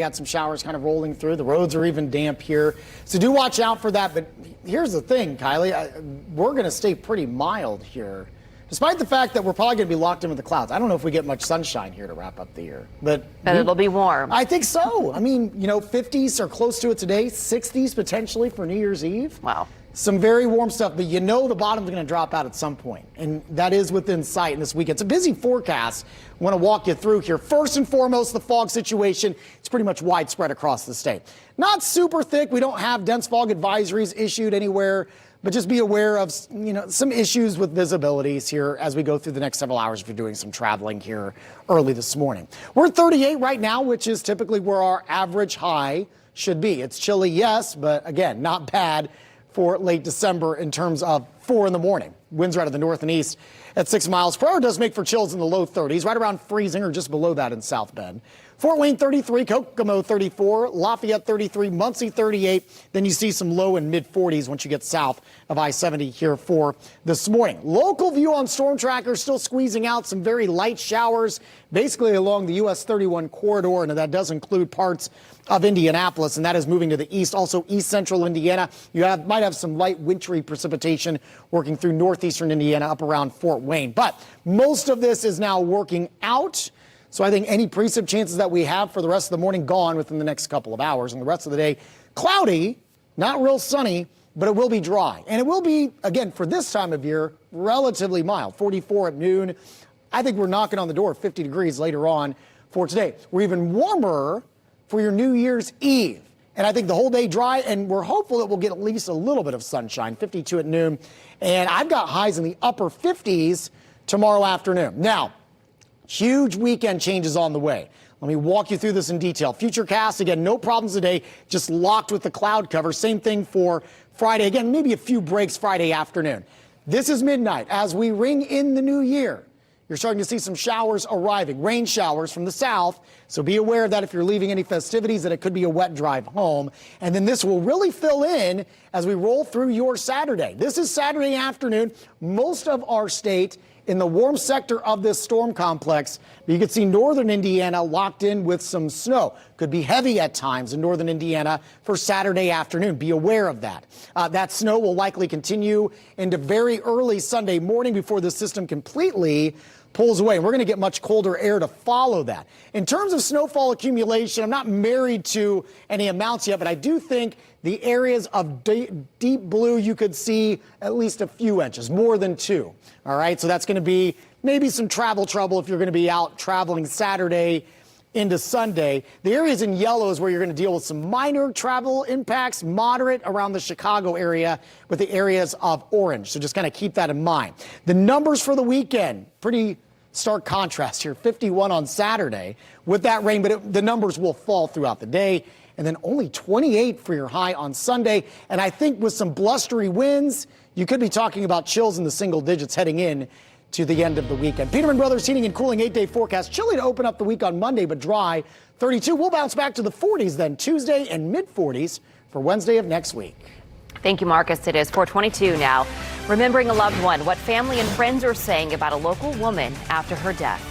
Got some showers kind of rolling through. The roads are even damp here. So do watch out for that. But here's the thing, Kylie. We're going to stay pretty mild here, despite the fact that we're probably going to be locked in with the clouds. I don't know if we get much sunshine here to wrap up the year. But it'll be warm. I think so. I mean, 50s or close to it today, 60s potentially for New Year's Eve. Wow. Some very warm stuff, but the bottom's going to drop out at some point, and that is within sight in this weekend. It's a busy forecast. I want to walk you through here. First and foremost, the fog situation. It's pretty much widespread across the state. Not super thick. We don't have dense fog advisories issued anywhere, but just be aware of some issues with visibilities here as we go through the next several hours if you're doing some traveling here early this morning. We're at 38 right now, which is typically where our average high should be. It's chilly, yes, but again, not bad for late December in terms of 4 in the morning. Winds are out of the north and east at 6 miles per hour. Does make for chills in the low 30s, right around freezing or just below that in South Bend. Fort Wayne 33, Kokomo 34, Lafayette 33, Muncie 38. Then you see some low and mid 40s once you get south of I-70 here for this morning. Local view on Storm Tracker still squeezing out some very light showers basically along the US 31 corridor, and that does include parts of Indianapolis, and that is moving to the east. Also east central Indiana. You might have some light wintry precipitation working through northeastern Indiana up around Fort Wayne. But most of this is now working out. So I think any precip chances that we have for the rest of the morning gone within the next couple of hours, and the rest of the day cloudy, not real sunny, but it will be dry. And it will be, again, for this time of year, relatively mild. 44 at noon. I think we're knocking on the door of 50 degrees later on for today. We're even warmer for your New Year's Eve. And I think the whole day dry, and we're hopeful that we'll get at least a little bit of sunshine, 52 at noon. And I've got highs in the upper 50s tomorrow afternoon. Now, huge weekend changes on the way. Let me walk you through this in detail. Futurecast, again, no problems today, just locked with the cloud cover. Same thing for Friday. Again, maybe a few breaks Friday afternoon. This is midnight. As we ring in the new year, you're starting to see some showers arriving, rain showers from the south. So be aware of that if you're leaving any festivities, that it could be a wet drive home. And then this will really fill in as we roll through your Saturday. This is Saturday afternoon. Most of our state in the warm sector of this storm complex. You can see northern Indiana locked in with some snow. Could be heavy at times in northern Indiana for Saturday afternoon. Be aware of that. That snow will likely continue into very early Sunday morning before the system completely pulls away. We're going to get much colder air to follow that. In terms of snowfall accumulation, I'm not married to any amounts yet, but I do think the areas of deep blue, you could see at least a few inches, more than 2. All right, so that's going to be maybe some travel trouble if you're going to be out traveling Saturday into Sunday. The areas in yellow is where you're going to deal with some minor travel impacts, moderate around the Chicago area with the areas of orange. So just kind of keep that in mind. The numbers for the weekend, pretty stark contrast here. 51 on Saturday with that rain, but the numbers will fall throughout the day. And then only 28 for your high on Sunday. And I think with some blustery winds, you could be talking about chills in the single digits heading in to the end of the weekend. Peterman Brothers Heating and Cooling 8-day forecast. Chilly to open up the week on Monday, but dry. 32. We'll bounce back to the 40s then Tuesday and mid 40s for Wednesday of next week. Thank you, Marcus. It is 4:22 now. Remembering a loved one, what family and friends are saying about a local woman after her death.